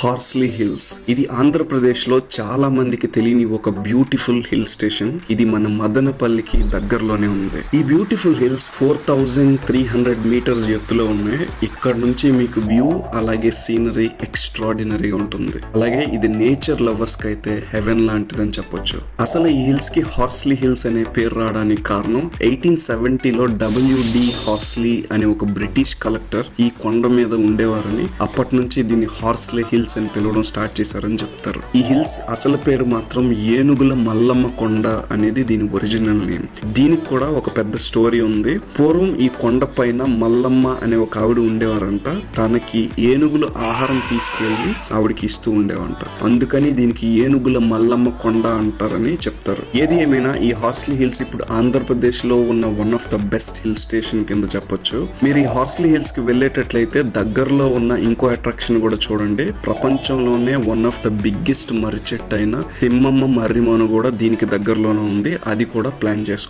Horsley hills ఇది ఆంధ్రప్రదేశ్ లో చాలా మందికి తెలియని ఒక బ్యూటిఫుల్ హిల్ స్టేషన్. ఇది మన మదనపల్లికి దగ్గరలోనే ఉంది. ఈ బ్యూటిఫుల్ హిల్స్ 4300 మీటర్స్ ఎత్తులో ఉన్నాయి. ఇక్కడ నుంచి మీకు వ్యూ అలాగే సీనరీ ఎక్స్ట్రాడినరీ ఉంటుంది. అలాగే ఇది నేచర్ లవర్స్ కి అయితే హెవెన్ లాంటిదని చెప్పొచ్చు. అసలు ఈ హిల్స్ కి హార్స్లీ హిల్స్ అనే పేరు రావడానికి కారణం 1870లో WD హార్స్లీ అనే ఒక బ్రిటిష్ కలెక్టర్ ఈ కొండ మీద ఉండేవారని, అప్పటి నుంచి దీన్ని హార్స్లీ హిల్స్ అని పిలవడం స్టార్ట్ చేశారని చెప్తారు. ఈ హిల్స్ అసలు పేరు మాత్రం ఏనుగుల మల్లమ్మ కొండ అనేది దీని ఒరిజినల్ నేమ్. దీనికి కూడా ఒక పెద్ద స్టోరీ ఉంది. పూర్వం ఈ కొండ పైన మల్లమ్మ అనే ఒక ఆవిడ ఉండేవారంట. తనకి ఏనుగులు ఆహారం తీసుకెళ్లి ఆవిడకి ఇస్తూ ఉండేవంట. అందుకని దీనికి ఏనుగుల మల్లమ్మ కొండ అంటారని చెప్తారు. ఏది ఏమైనా ఈ హార్స్లీ హిల్స్ ఇప్పుడు ఆంధ్రప్రదేశ్ లో ఉన్న one of the best hill station కింద చెప్పొచ్చు. మీరు ఈ హార్స్లీ హిల్స్ కి వెళ్ళేటట్లయితే దగ్గరలో ఉన్న ఇంకో అట్రాక్షన్ కూడా చూడండి. ప్రపంచంలోనే వన్ ఆఫ్ ద బిగ్గెస్ట్ మర్రి చెట్టు అయిన తిమ్మమ్మ మర్రి మాను కూడా దీనికి దగ్గరలోనే ఉంది. అది కూడా ప్లాన్ చేసుకోండి.